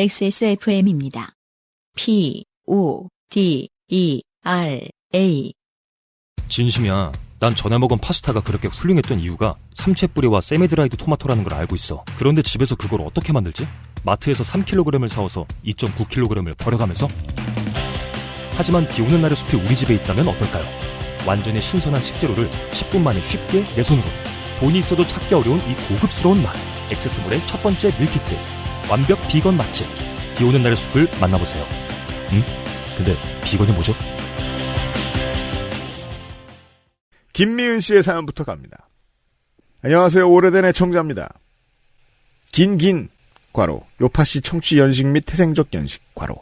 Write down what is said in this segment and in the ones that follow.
XSFM입니다. PODERA 진심이야. 난 전에 먹은 파스타가 그렇게 훌륭했던 이유가 삼채뿌리와 세미드라이드 토마토라는 걸 알고 있어. 그런데 집에서 그걸 어떻게 만들지? 마트에서 3kg을 사와서 2.9kg을 버려가면서? 하지만 비 오는 날의 숲이 우리 집에 있다면 어떨까요? 완전히 신선한 식재료를 10분 만에 쉽게 내 손으로. 돈이 있어도 찾기 어려운 이 고급스러운 맛. 액세스몰의 첫 번째 밀키트. 완벽 비건 맛집. 비 오는 날의 숲을 만나보세요. 근데 비건이 뭐죠? 김미은 씨의 사연부터 갑니다. 안녕하세요. 오래된 애청자입니다. 긴 괄호 요파씨 청취 연식 및 태생적 연식 괄호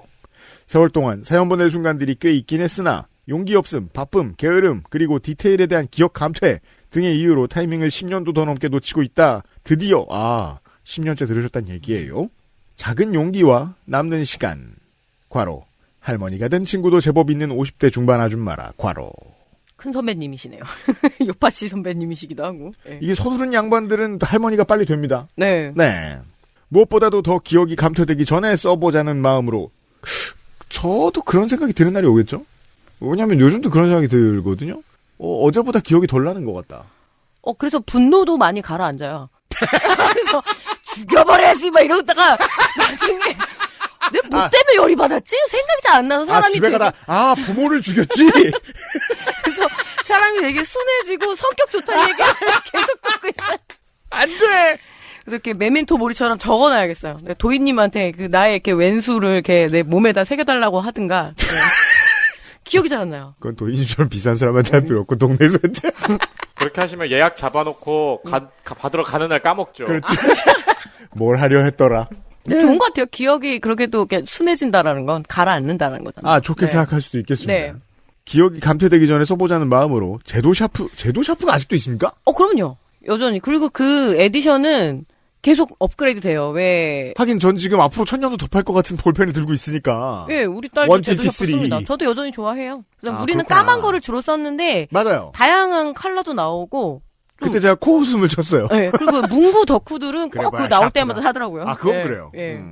세월 동안 사연 보낼 순간들이 꽤 있긴 했으나 용기 없음, 바쁨, 게으름, 그리고 디테일에 대한 기억 감퇴 등의 이유로 타이밍을 10년도 더 넘게 놓치고 있다. 드디어 10년째 들으셨단 얘기예요. 작은 용기와 남는 시간 괄호 할머니가 된 친구도 제법 있는 50대 중반 아줌마라 괄호 큰 선배님이시네요. 요파씨 선배님이시기도 하고. 네. 이게 서두른 양반들은 할머니가 빨리 됩니다. 네. 무엇보다도 더 기억이 감퇴되기 전에 써보자는 마음으로 저도 그런 생각이 드는 날이 오겠죠? 왜냐하면 요즘도 그런 생각이 들거든요. 어제보다 기억이 덜 나는 것 같다. 그래서 분노도 많이 가라앉아요. 그래서 죽여버려야지 막 이러다가 나중에 내가 뭐 때문에 열이 받았지? 생각이 잘 안 나서 사람이 집에 되게... 가다 부모를 죽였지? 그래서 사람이 되게 순해지고 성격 좋다는 얘기를 계속 듣고 있어요. 안 돼! 그래서 이렇게 메멘토 모리처럼 적어놔야겠어요. 도희님한테 나의 이렇게 왼수를 이렇게 내 몸에다 새겨달라고 하든가. 네. 기억이 잘 안 나요. 그건 도희님처럼 비싼 사람한테 할 필요 없고 동네에서 그렇게 하시면 예약 잡아놓고 받으러 가는 날 까먹죠. 그렇지. 뭘 하려 했더라. 좋은 것 같아요. 기억이 그렇게도 이렇게 순해진다라는 건 가라앉는다는 거잖아요. 좋게 생각할 수도 있겠습니다. 네. 기억이 감퇴되기 전에 써보자는 마음으로 제도 샤프가 아직도 있습니까? 그럼요. 여전히. 그리고 그 에디션은 계속 업그레이드 돼요. 왜? 하긴 전 지금 앞으로 1000년도 더 팔 것 같은 볼펜을 들고 있으니까. 예, 우리 딸도 제도 153. 샤프 씁니다. 저도 여전히 좋아해요. 그래서 우리는 그렇구나. 까만 거를 주로 썼는데 맞아요. 다양한 컬러도 나오고 그때 제가 코웃음을 쳤어요. 네, 그리고 문구 덕후들은 꼭 그래, 그거 나올 샤프가. 때마다 하더라고요. 그건 네, 그래요. 예.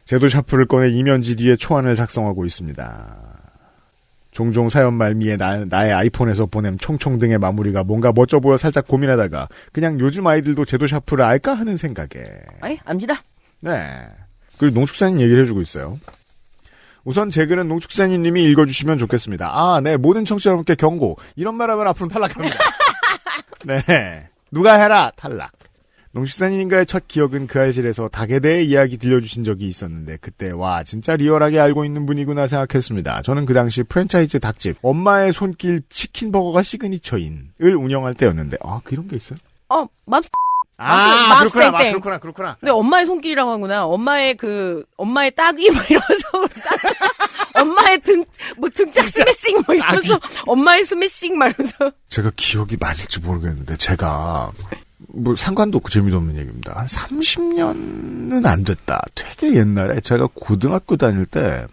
제도 샤프를 꺼내 이면지 뒤에 초안을 작성하고 있습니다. 종종 사연 말미에 나의 아이폰에서 보냄 총총 등의 마무리가 뭔가 멋져 보여 살짝 고민하다가 그냥 요즘 아이들도 제도 샤프를 알까 하는 생각에. 압니다. 네. 그리고 농축사님 얘기를 해주고 있어요. 우선 제 글은 농축사님 님이 읽어주시면 좋겠습니다. 네. 모든 청취자 여러분께 경고. 이런 말 하면 앞으로는 탈락합니다. 네. 누가 해라 탈락. 농식사님과의 첫 기억은 그 알실에서 닭에 대해 이야기 들려주신 적이 있었는데 그때 진짜 리얼하게 알고 있는 분이구나 생각했습니다. 저는 그 당시 프랜차이즈 닭집 엄마의 손길 치킨버거가 시그니처인을 운영할 때였는데 그런 게 있어요? 그렇구나. 근데 엄마의 손길이라고 하구나. 엄마의 딱이 막 이러면서 엄마의 등짝 스매싱 막 이러면서 엄마의 스매싱 막 이러면서 제가 기억이 맞을지 모르겠는데 제가 상관도 없고 재미도 없는 얘기입니다. 한 30년은 안 됐다. 되게 옛날에 제가 고등학교 다닐 때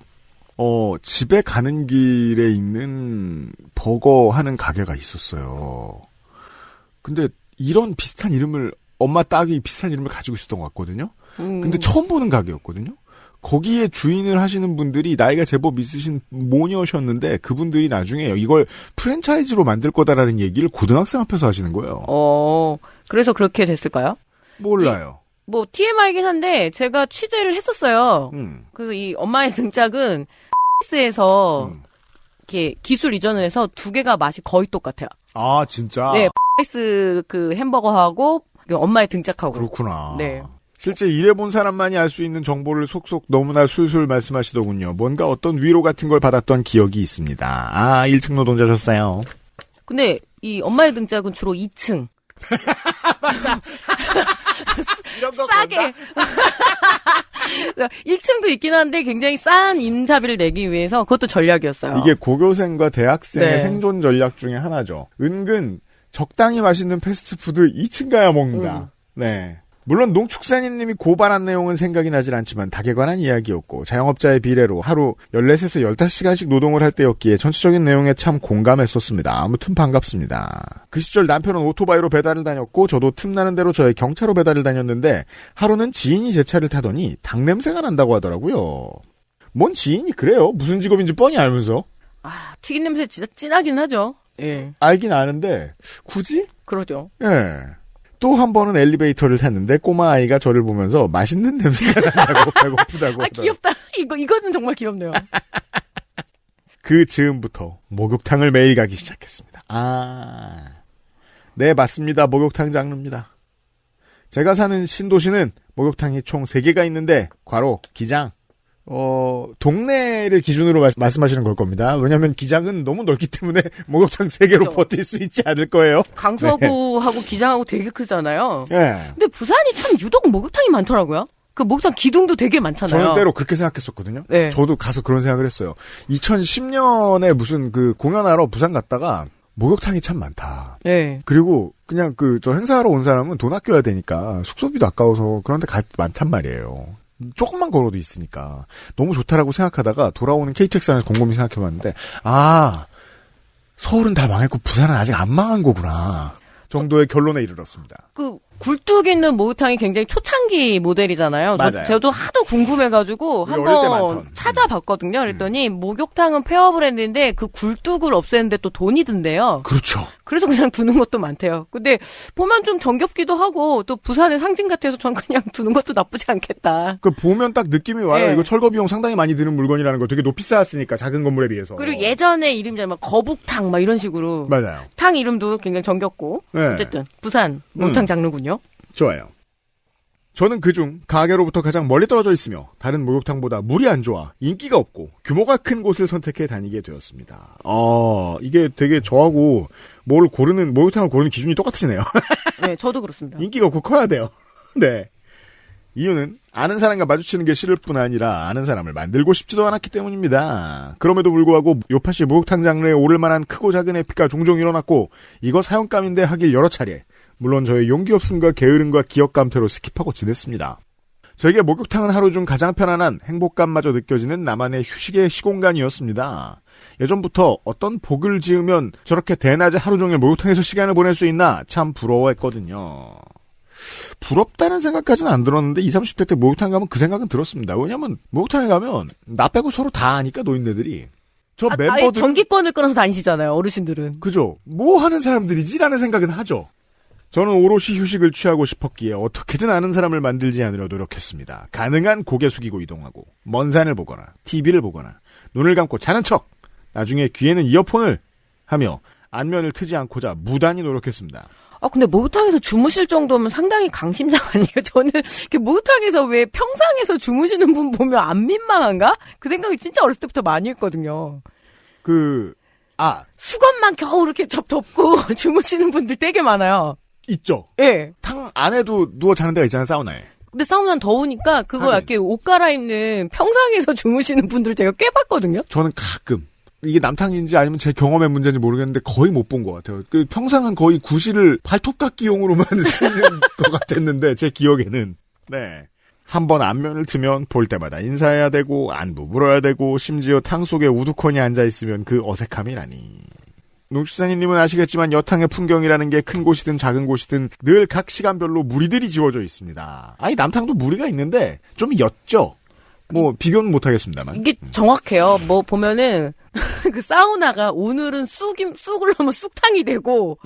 집에 가는 길에 있는 버거 하는 가게가 있었어요. 근데 이런 비슷한 이름을 엄마 딱이 비슷한 이름을 가지고 있었던 것 같거든요. 근데 처음 보는 가게였거든요. 거기에 주인을 하시는 분들이 나이가 제법 있으신 모녀셨는데 그분들이 나중에 이걸 프랜차이즈로 만들 거다라는 얘기를 고등학생 앞에서 하시는 거예요. 그래서 그렇게 됐을까요? 몰라요. TMI이긴 한데 제가 취재를 했었어요. 그래서 이 엄마의 등짝은 에서 이렇게 기술 이전을 해서 두 개가 맛이 거의 똑같아요. 진짜? 네, 그 햄버거하고 엄마의 등짝하고. 그렇구나. 네. 실제 일해본 사람만이 알 수 있는 정보를 속속 너무나 술술 말씀하시더군요. 뭔가 어떤 위로 같은 걸 받았던 기억이 있습니다. 1층 노동자셨어요. 근데 이 엄마의 등짝은 주로 2층. 맞아. 이런 거 싸게. 1층도 있긴 한데 굉장히 싼 임차비를 내기 위해서 그것도 전략이었어요. 이게 고교생과 대학생의 네. 생존 전략 중에 하나죠. 은근 적당히 맛있는 패스트푸드 2층 가야 먹는다. 네. 물론 농축산인님이 고발한 내용은 생각이 나질 않지만 닭에 관한 이야기였고 자영업자의 비례로 하루 14에서 15시간씩 노동을 할 때였기에 전체적인 내용에 참 공감했었습니다. 아무튼 반갑습니다. 그 시절 남편은 오토바이로 배달을 다녔고 저도 틈나는 대로 저의 경차로 배달을 다녔는데 하루는 지인이 제 차를 타더니 닭 냄새가 난다고 하더라고요. 뭔 지인이 그래요? 무슨 직업인지 뻔히 알면서. 아, 튀긴 냄새 진짜 진하긴 하죠. 예. 알긴 아는데 굳이? 그러죠. 예. 또 한 번은 엘리베이터를 탔는데 꼬마 아이가 저를 보면서 맛있는 냄새가 난다고 배고프다고. 아, 귀엽다. 이거는 정말 귀엽네요. 그 즈음부터 목욕탕을 매일 가기 시작했습니다. 네, 맞습니다. 목욕탕 장르입니다. 제가 사는 신도시는 목욕탕이 총 3개가 있는데 괄호 기장. 동네를 기준으로 말씀하시는 걸 겁니다. 왜냐면 기장은 너무 넓기 때문에 목욕탕 3개로 그렇죠. 버틸 수 있지 않을 거예요. 강서구하고 기장하고 되게 크잖아요. 네. 근데 부산이 참 유독 목욕탕이 많더라고요. 그 목욕탕 기둥도 되게 많잖아요. 저는 때로 그렇게 생각했었거든요. 네. 저도 가서 그런 생각을 했어요. 2010년에 무슨 그 공연하러 부산 갔다가 목욕탕이 참 많다. 네. 그리고 그냥 저 행사하러 온 사람은 돈 아껴야 되니까 숙소비도 아까워서 그런데 많단 말이에요. 조금만 걸어도 있으니까 너무 좋다라고 생각하다가 돌아오는 KTX 안에서 곰곰이 생각해봤는데 서울은 다 망했고 부산은 아직 안 망한 거구나 정도의 결론에 이르렀습니다. 그 굴뚝 있는 목욕탕이 굉장히 초창기 모델이잖아요. 맞아요. 저도 하도 궁금해가지고 우리 어릴 때 한번 많던. 찾아봤거든요. 그랬더니 목욕탕은 폐업을 했는데 그 굴뚝을 없애는데 또 돈이 든대요. 그렇죠. 그래서 그냥 두는 것도 많대요. 근데 보면 좀 정겹기도 하고 또 부산의 상징 같아서 전 그냥 두는 것도 나쁘지 않겠다. 보면 딱 느낌이 와요. 네. 이거 철거 비용 상당히 많이 드는 물건이라는 거 되게 높이 쌓았으니까 작은 건물에 비해서. 그리고 예전에 이름이 막 거북탕 막 이런 식으로 맞아요. 탕 이름도 굉장히 정겹고 네. 어쨌든 부산 목욕탕 장르군요. 좋아요. 저는 그중 가게로부터 가장 멀리 떨어져 있으며 다른 목욕탕보다 물이 안 좋아 인기가 없고 규모가 큰 곳을 선택해 다니게 되었습니다. 이게 되게 저하고 목욕탕을 고르는 기준이 똑같으시네요. 네, 저도 그렇습니다. 인기가 없고 커야 돼요. 네. 이유는 아는 사람과 마주치는 게 싫을 뿐 아니라 아는 사람을 만들고 싶지도 않았기 때문입니다. 그럼에도 불구하고 요파시 목욕탕 장르에 오를 만한 크고 작은 에피가 종종 일어났고 이거 사용감인데 하길 여러 차례 물론 저의 용기 없음과 게으름과 기억 감퇴로 스킵하고 지냈습니다. 저에게 목욕탕은 하루 중 가장 편안한 행복감마저 느껴지는 나만의 휴식의 시공간이었습니다. 예전부터 어떤 복을 지으면 저렇게 대낮에 하루 종일 목욕탕에서 시간을 보낼 수 있나 참 부러워했거든요. 부럽다는 생각까지는 안 들었는데 20, 30대 때 목욕탕 가면 그 생각은 들었습니다. 왜냐면 목욕탕에 가면 나 빼고 서로 다 아니까 노인네들이 저 아예 멤버들 전기권을 끊어서 다니시잖아요, 어르신들은. 그죠? 뭐 하는 사람들이지라는 생각은 하죠. 저는 오롯이 휴식을 취하고 싶었기에 어떻게든 아는 사람을 만들지 않으려 노력했습니다. 가능한 고개 숙이고 이동하고 먼 산을 보거나 TV를 보거나 눈을 감고 자는 척 나중에 귀에는 이어폰을 하며 안면을 트지 않고자 무단히 노력했습니다. 근데 목욕탕에서 주무실 정도면 상당히 강심장 아니에요? 저는 목욕탕에서 왜 평상에서 주무시는 분 보면 안 민망한가? 그 생각이 진짜 어렸을 때부터 많이 했거든요. 수건만 겨우 이렇게 덮고 주무시는 분들 되게 많아요. 있죠. 예. 탕 안에도 누워 자는 데가 있잖아요, 사우나에. 근데 사우나는 더우니까 그거 하긴. 이렇게 옷 갈아입는 평상에서 주무시는 분들 제가 꽤 봤거든요. 저는 가끔 이게 남탕인지 아니면 제 경험의 문제인지 모르겠는데 거의 못 본 것 같아요. 평상은 거의 구실을 발톱깎이용으로만 쓰는 것 같았는데 제 기억에는. 네. 한번 안면을 트면 볼 때마다 인사해야 되고 안부 물어야 되고 심지어 탕 속에 우두커니 앉아있으면 그 어색함이라니. 농축산인님은 아시겠지만 여탕의 풍경이라는 게 큰 곳이든 작은 곳이든 늘 각 시간별로 무리들이 지워져 있습니다. 남탕도 무리가 있는데 좀 옅죠. 비교는 못하겠습니다만. 이게 정확해요. 보면은 그 사우나가 오늘은 쑥을 넣으면 쑥탕이 되고,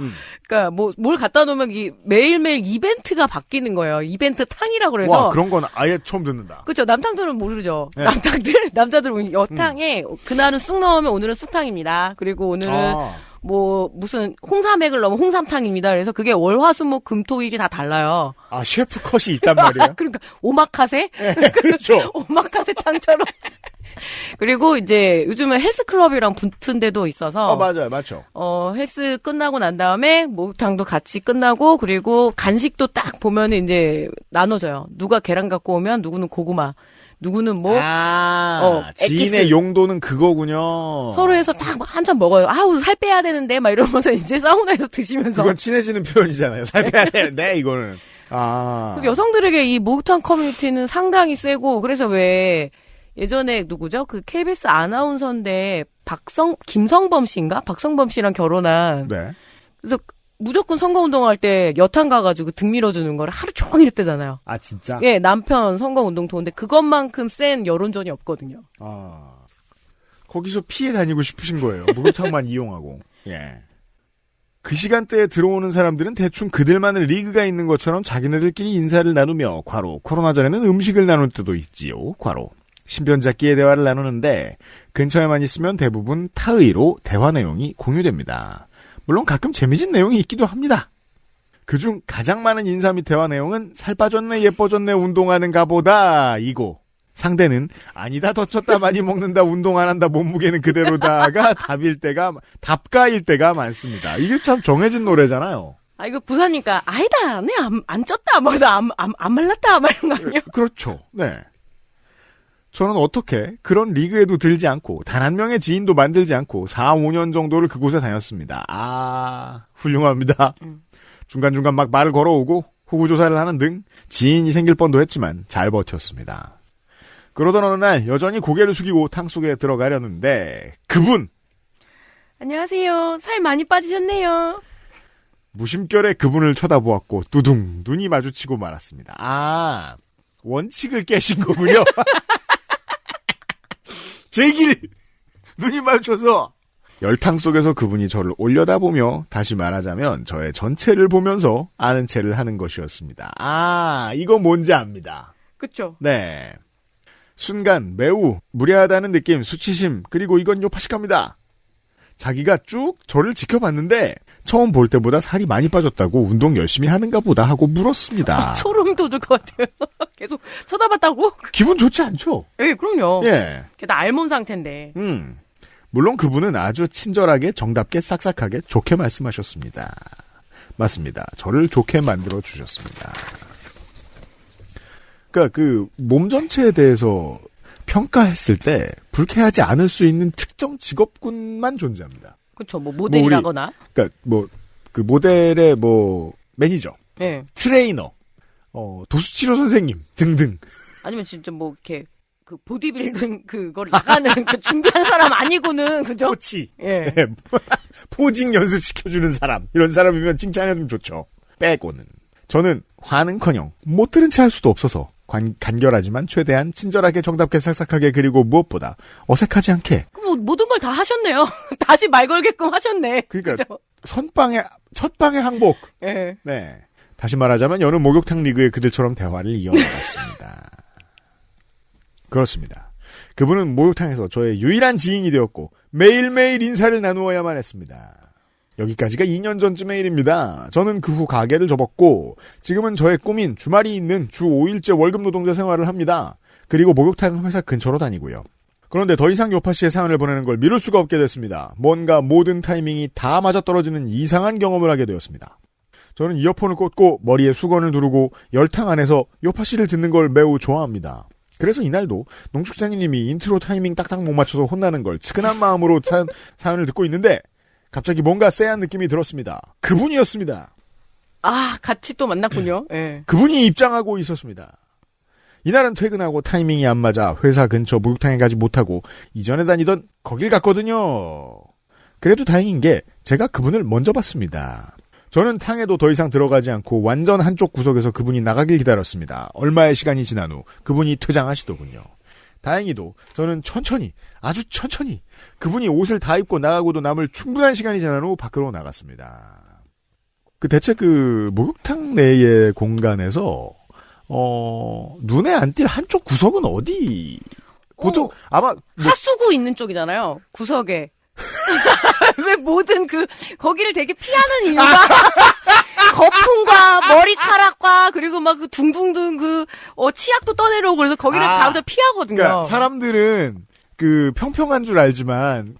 그러니까 뭘 갖다 놓으면 매일매일 이벤트가 바뀌는 거예요. 이벤트 탕이라고 그래서. 와, 그런 건 아예 처음 듣는다. 그렇죠. 남탕들은 모르죠. 네. 남자들은 여탕에 그날은 쑥 넣으면 오늘은 쑥탕입니다. 그리고 오늘은 무슨 홍삼액을 넣으면 홍삼탕입니다. 그래서 그게 월화수목 금토일이 다 달라요. 셰프 컷이 있단 말이에요? 그러니까 오마카세? 네, 그렇죠. 오마카세 탕처럼. 그리고 이제 요즘은 헬스클럽이랑 붙은 데도 있어서. 맞아요. 맞죠. 헬스 끝나고 난 다음에 목욕탕도 같이 끝나고 그리고 간식도 딱 보면은 이제 나눠져요. 누가 계란 갖고 오면 누구는 고구마. 누구는 지인의 엑기스. 용도는 그거군요. 서로 해서 딱 한참 먹어요. 살 빼야 되는데 막 이러면서 이제 사우나에서 드시면서. 그건 친해지는 표현이잖아요. 살 빼야 되는데 이거는. 아. 그래서 여성들에게 이 목욕탕 커뮤니티는 상당히 세고, 그래서 왜 예전에 누구죠? 그 KBS 아나운서인데 김성범 씨인가? 박성범 씨랑 결혼한. 네. 그래서 무조건 선거운동할 때 여탕 가가지고 등 밀어주는 거를 하루 종일 했대잖아요. 아, 진짜? 예, 남편 선거운동 도는데 그것만큼 센 여론전이 없거든요. 아. 거기서 피해 다니고 싶으신 거예요. 목욕탕만 이용하고. 예. 그 시간대에 들어오는 사람들은 대충 그들만의 리그가 있는 것처럼 자기네들끼리 인사를 나누며 괄호 코로나 전에는 음식을 나눌 때도 있지요. 괄호 신변잡기의 대화를 나누는데 근처에만 있으면 대부분 타의로 대화 내용이 공유됩니다. 물론 가끔 재미진 내용이 있기도 합니다. 그중 가장 많은 인사 및 대화 내용은 살 빠졌네 예뻐졌네 운동하는가 보다 이고 상대는 아니다 더 쪘다 많이 먹는다 운동 안 한다 몸무게는 그대로다가 답가일 때가 많습니다. 이게 참 정해진 노래잖아요. 아, 이거 부사니까, 아니다, 내 안 쪘다, 뭐, 안 말랐다, 막 이런 거 아니에요? 그렇죠. 네. 저는 어떻게 그런 리그에도 들지 않고 단 한 명의 지인도 만들지 않고 4, 5년 정도를 그곳에 다녔습니다. 아, 훌륭합니다. 중간중간 막 말을 걸어오고 호구조사를 하는 등 지인이 생길 뻔도 했지만 잘 버텼습니다. 그러던 어느 날 여전히 고개를 숙이고 탕 속에 들어가려는데 그분! 안녕하세요. 살 많이 빠지셨네요. 무심결에 그분을 쳐다보았고 두둥 눈이 마주치고 말았습니다. 아, 원칙을 깨신 거군요. 제 길! 눈이 마주쳐서 열탕 속에서 그분이 저를 올려다보며 다시 말하자면 저의 전체를 보면서 아는 체를 하는 것이었습니다. 아, 이거 뭔지 압니다. 그쵸. 네. 순간 매우 무례하다는 느낌, 수치심, 그리고 이건 요파식합니다. 자기가 쭉 저를 지켜봤는데 처음 볼 때보다 살이 많이 빠졌다고 운동 열심히 하는가 보다 하고 물었습니다. 소름 돋을 것 같아요. 계속 쳐다봤다고? 기분 좋지 않죠? 예, 그럼요. 예. 다 알몸 상태인데. 물론 그분은 아주 친절하게 정답게 싹싹하게 좋게 말씀하셨습니다. 맞습니다. 저를 좋게 만들어 주셨습니다. 그러니까 그 몸 전체에 대해서 평가했을 때 불쾌하지 않을 수 있는 특정 직업군만 존재합니다. 그렇죠. 뭐 모델이라거나. 그러니까 그 모델의 매니저, 예. 트레이너, 도수치료 선생님 등등. 아니면 진짜 뭐 이렇게 그 보디빌딩 그걸 나가는 그 준비한 사람 아니고는 그죠? 코치. 예. 네. 포징 연습시켜주는 사람. 이런 사람이면 칭찬해주면 좋죠. 빼고는. 저는 화는커녕 못 들은 채 할 수도 없어서 간결하지만 최대한 친절하게 정답게 싹싹하게 그리고 무엇보다 어색하지 않게. 뭐 모든 걸 다 하셨네요. 다시 말 걸게끔 하셨네. 그러니까 그죠? 첫 방의 항복. 예. 네. 다시 말하자면 여느 목욕탕 리그의 그들처럼 대화를 이어나갔습니다. 그렇습니다. 그분은 목욕탕에서 저의 유일한 지인이 되었고 매일매일 인사를 나누어야만 했습니다. 여기까지가 2년 전쯤의 일입니다. 저는 그 후 가게를 접었고 지금은 저의 꿈인 주말이 있는 주 5일째 월급 노동자 생활을 합니다. 그리고 목욕탕은 회사 근처로 다니고요. 그런데 더 이상 요파 씨의 사연을 보내는 걸 미룰 수가 없게 됐습니다. 뭔가 모든 타이밍이 다 맞아떨어지는 이상한 경험을 하게 되었습니다. 저는 이어폰을 꽂고 머리에 수건을 두르고 열탕 안에서 요파 씨를 듣는 걸 매우 좋아합니다. 그래서 이날도 농축산인님이 인트로 타이밍 딱딱 못 맞춰서 혼나는 걸 측은한 마음으로 사연을 듣고 있는데 갑자기 뭔가 쎄한 느낌이 들었습니다. 그분이었습니다. 아, 같이 또 만났군요. 예. 그분이 입장하고 있었습니다. 이날은 퇴근하고 타이밍이 안 맞아 회사 근처 목욕탕에 가지 못하고 이전에 다니던 거길 갔거든요. 그래도 다행인 게 제가 그분을 먼저 봤습니다. 저는 탕에도 더 이상 들어가지 않고 완전 한쪽 구석에서 그분이 나가길 기다렸습니다. 얼마의 시간이 지난 후 그분이 퇴장하시더군요. 다행히도 저는 아주 천천히 그분이 옷을 다 입고 나가고도 남을 충분한 시간이 지난 후 밖으로 나갔습니다. 대체 목욕탕 내의 공간에서 눈에 안 띌 한쪽 구석은 어디? 보통 아마 하수구 있는 쪽이잖아요. 구석에. 왜 모든 거기를 되게 피하는 이유가 거품과 머리카락과 그리고 막 그 둥둥둥 치약도 떠내려오고 그래서 거기를 다들 피하거든요. 그러니까 사람들은 평평한 줄 알지만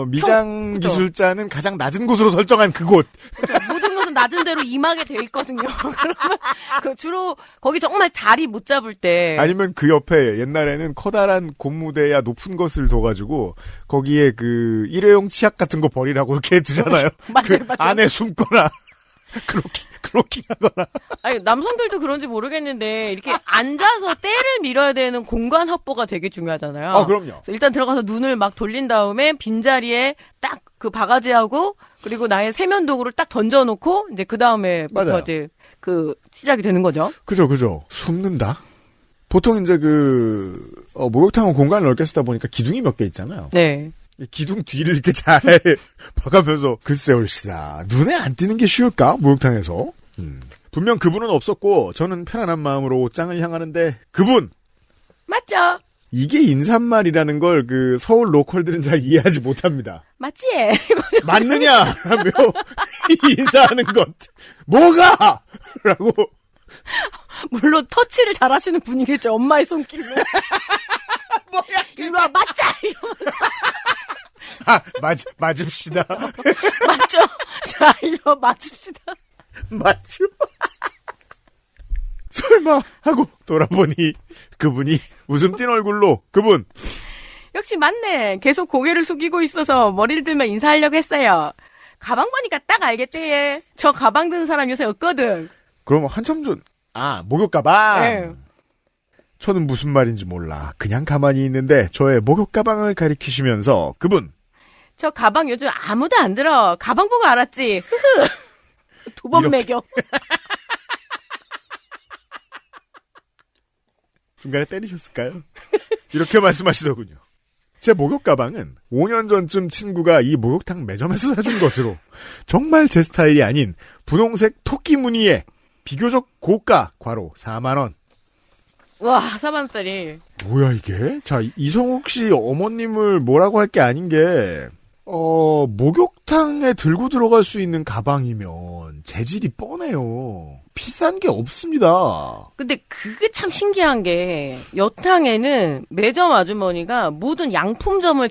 미장 기술자는 가장 낮은 곳으로 설정한 그곳. 그쵸, 모든 것은 낮은 데로 임하게 돼 있거든요. 그러면 주로 거기 정말 자리 못 잡을 때 아니면 그 옆에 옛날에는 커다란 고무대야 높은 것을 둬가지고 거기에 일회용 치약 같은 거 버리라고 이렇게 두잖아요. 맞아요. 안에 숨거나. 크로킹 하거나. 아니, 남성들도 그런지 모르겠는데, 이렇게 앉아서 때를 밀어야 되는 공간 확보가 되게 중요하잖아요. 그럼요. 그래서 일단 들어가서 눈을 막 돌린 다음에 빈자리에 딱 그 바가지하고, 그리고 나의 세면도구를 딱 던져놓고, 이제 그 다음에부터 맞아요. 이제 시작이 되는 거죠. 그죠. 숨는다? 보통 이제 목욕탕은 공간을 넓게 쓰다 보니까 기둥이 몇 개 있잖아요. 네. 이 기둥 뒤를 이렇게 잘 봐가면서 글쎄 옳시다. 눈에 안 띄는 게 쉬울까? 목욕탕에서. 분명 그분은 없었고 저는 편안한 마음으로 옷장을 향하는데 그분! 맞죠? 이게 인사말이라는 걸 서울 로컬들은 잘 이해하지 못합니다. 맞지? 맞느냐? 라며 인사하는 것. 뭐가? 라고. 물론 터치를 잘하시는 분이겠죠. 엄마의 손길로. 뭐야? 이리 와, 맞자! 이러면서. 맞읍시다. 맞죠? 자, 이리 와, 맞읍시다. 맞죠? 설마 하고 돌아보니 그분이 웃음 띤 얼굴로 그분. 역시 맞네. 계속 고개를 숙이고 있어서 머리를 들면 인사하려고 했어요. 가방 보니까 딱 알겠대. 저 가방 드는 사람 요새 없거든. 그럼 한참 전 목욕 가방. 네. 저는 무슨 말인지 몰라. 그냥 가만히 있는데 저의 목욕 가방을 가리키시면서 그분. 저 가방 요즘 아무도 안 들어. 가방 보고 알았지. 흐흐. 2번 이렇게. 매겨. 중간에 때리셨을까요? 이렇게 말씀하시더군요. 제 목욕 가방은 5년 전쯤 친구가 이 목욕탕 매점에서 사준 것으로 정말 제 스타일이 아닌 분홍색 토끼 무늬의 비교적 고가 괄호 4만 원. 와, 4만원짜리. 뭐야 이게? 자, 이성욱 씨 어머님을 뭐라고 할 게 아닌 게 목욕탕에 들고 들어갈 수 있는 가방이면 재질이 뻔해요. 비싼 게 없습니다. 근데 그게 참 신기한 게 여탕에는 매점 아주머니가 모든 양품점을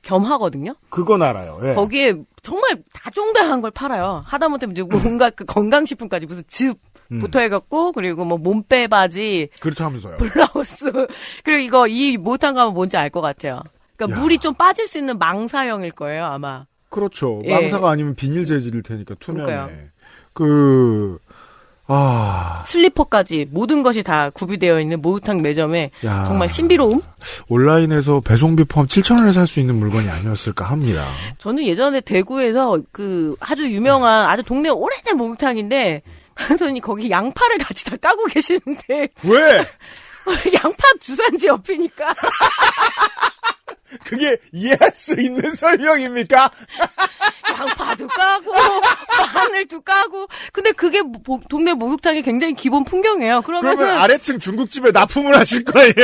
겸하거든요. 그건 알아요. 예. 거기에 정말 다종다한 걸 팔아요. 하다못해 이제 뭔가 건강식품까지 무슨 즙부터 해갖고 그리고 뭐 몸빼 바지, 그렇다면서요. 블라우스 그리고 이 목욕탕 가면 뭔지 알 것 같아요. 그러니까 야. 물이 좀 빠질 수 있는 망사형일 거예요 아마. 그렇죠. 예. 망사가 아니면 비닐 재질일 테니까 투명해. 그러니까요. 슬리퍼까지 모든 것이 다 구비되어 있는 목욕탕 매점에 야. 정말 신비로움? 온라인에서 배송비 포함 7,000원에 살 수 있는 물건이 아니었을까 합니다. 저는 예전에 대구에서 아주 유명한 아주 동네 오래된 목욕탕인데 갔더니 거기 양파를 같이 다 까고 계시는데 왜? 양파 주산지 옆이니까 그게 이해할 수 있는 설명입니까? 양파도 까고 마늘도 까고 근데 그게 동네 목욕탕의 굉장히 기본 풍경이에요. 그러면 그러면 아래층 중국집에 납품을 하실 거예요.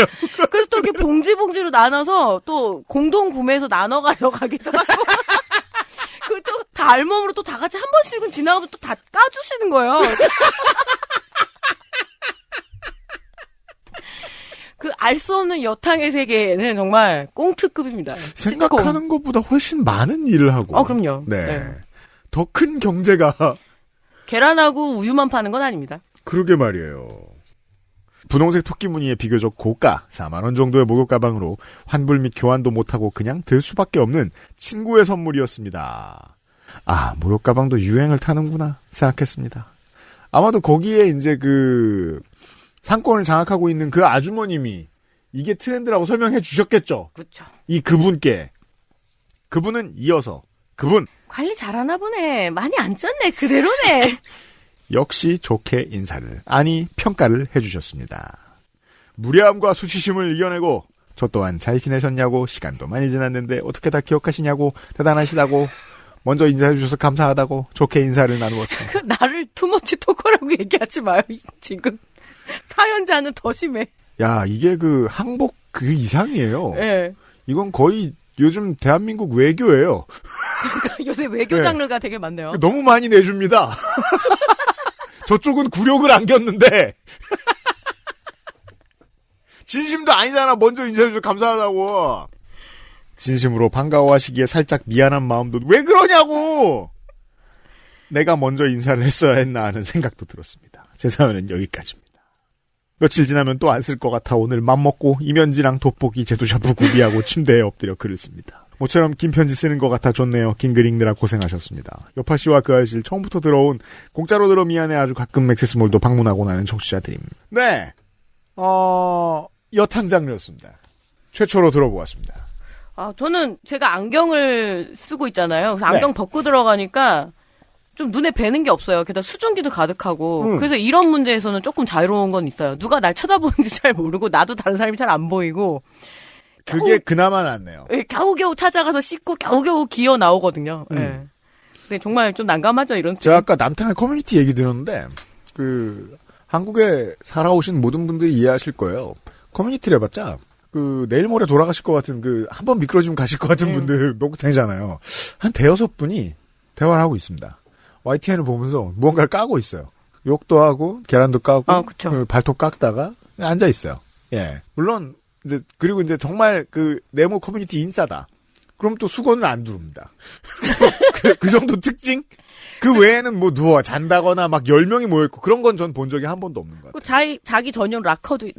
그래서 또 이렇게 봉지로 나눠서 또 공동 구매해서 나눠 가져가기도 하고 그 또 다 알몸으로 또 다 같이 한 번씩은 지나가면 또 다 까주시는 거예요. 그 알 수 없는 여탕의 세계는 정말 꽁트급입니다. 생각하는 것보다 훨씬 많은 일을 하고. 그럼요. 네. 네. 더 큰 경제가. 계란하고 우유만 파는 건 아닙니다. 그러게 말이에요. 분홍색 토끼 무늬의 비교적 고가 4만 원 정도의 목욕 가방으로 환불 및 교환도 못하고 그냥 들 수밖에 없는 친구의 선물이었습니다. 목욕 가방도 유행을 타는구나 생각했습니다. 아마도 거기에 이제 상권을 장악하고 있는 그 아주머님이 이게 트렌드라고 설명해 주셨겠죠. 그렇죠. 그분께. 그분은 이어서 그분 관리 잘하나 보네. 많이 안 쪘네. 그대로네. 역시 좋게 인사를 평가를 해주셨습니다. 무례함과 수치심을 이겨내고 저 또한 잘 지내셨냐고 시간도 많이 지났는데 어떻게 다 기억하시냐고 대단하시다고 먼저 인사해 주셔서 감사하다고 좋게 인사를 나누었습니다. 나를 투머치 토커라고 얘기하지 마요. 지금 사연자는 더 심해. 야 이게 항복 그 이상이에요. 네. 이건 거의 요즘 대한민국 외교예요. 요새 외교 장르가 되게 많네요. 너무 많이 내줍니다. 저쪽은 굴욕을 안겼는데 진심도 아니잖아. 먼저 인사해줘서 감사하다고. 진심으로 반가워하시기에 살짝 미안한 마음도 왜 그러냐고. 내가 먼저 인사를 했어야 했나 하는 생각도 들었습니다. 제 사연은 여기까지입니다. 며칠 지나면 또 안 쓸 것 같아 오늘 맘먹고 이면지랑 돋보기 제도샤프 구비하고 침대에 엎드려 글을 씁니다. 모처럼 긴 편지 쓰는 것 같아 좋네요. 긴 글 읽느라 고생하셨습니다. 여파 씨와 그 알실 처음부터 들어온 공짜로 들어 미안해 아주 가끔 액세스몰도 방문하고 나는 청취자들임. 네. 여탕 장르였습니다. 최초로 들어보았습니다. 저는 제가 안경을 쓰고 있잖아요. 그래서 안경 벗고 들어가니까 좀 눈에 뵈는 게 없어요. 게다가 수증기도 가득하고. 그래서 이런 문제에서는 조금 자유로운 건 있어요. 누가 날 쳐다보는지 잘 모르고 나도 다른 사람이 잘 안 보이고. 그게 그나마 낫네요. 겨우겨우 찾아가서 씻고 겨우겨우 기어 나오거든요. 예. 근데 정말 좀 난감하죠, 이런. 제가 아까 남탕의 커뮤니티 얘기 들었는데 한국에 살아오신 모든 분들이 이해하실 거예요. 커뮤니티를 해봤자 내일 모레 돌아가실 것 같은 한 번 미끄러지면 가실 것 같은 분들 몇 다니잖아요. 한 대여섯 분이 대화를 하고 있습니다. YTN을 보면서 무언가를 까고 있어요. 욕도 하고 계란도 까고 발톱 깎다가 앉아 있어요. 예, 물론 그리고 정말 네모 커뮤니티 인싸다. 그럼 또 수건을 안 두릅니다. 그 정도 특징? 그 외에는 뭐 누워 잔다거나 막 10명이 모여있고 그런 건 전 본 적이 한 번도 없는 것 같아요. 자기 전용 라커로.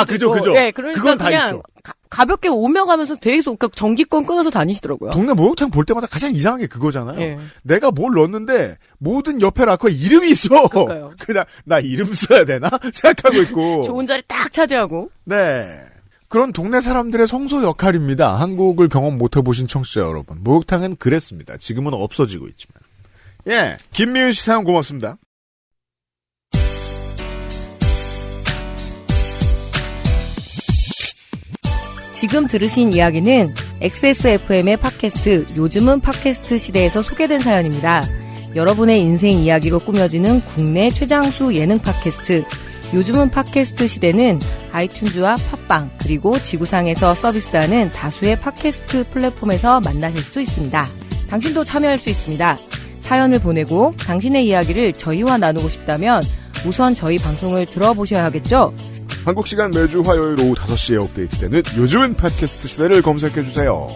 그죠. 네, 그러니까 그건 다 그냥 있죠. 가볍게 오며 가면서 계속 전기권 끊어서 다니시더라고요. 동네 목욕탕 볼 때마다 가장 이상한 게 그거잖아요. 네. 내가 뭘 넣었는데 모든 옆에 라커에 이름이 있어. 그러니까요. 그냥 나 이름 써야 되나 생각하고 있고. 좋은 자리 딱 차지하고. 네. 그런 동네 사람들의 성소 역할입니다. 한국을 경험 못 해보신 청취자 여러분. 목욕탕은 그랬습니다. 지금은 없어지고 있지만. 예, 김미윤 씨 사연 고맙습니다. 지금 들으신 이야기는 XSFM의 팟캐스트 요즘은 팟캐스트 시대에서 소개된 사연입니다. 여러분의 인생 이야기로 꾸며지는 국내 최장수 예능 팟캐스트 요즘은 팟캐스트 시대는 아이튠즈와 팟빵 그리고 지구상에서 서비스하는 다수의 팟캐스트 플랫폼에서 만나실 수 있습니다. 당신도 참여할 수 있습니다. 사연을 보내고 당신의 이야기를 저희와 나누고 싶다면 우선 저희 방송을 들어보셔야 하겠죠? 한국 시간 매주 화요일 오후 5시에 업데이트되는 요즘은 팟캐스트 시대를 검색해주세요.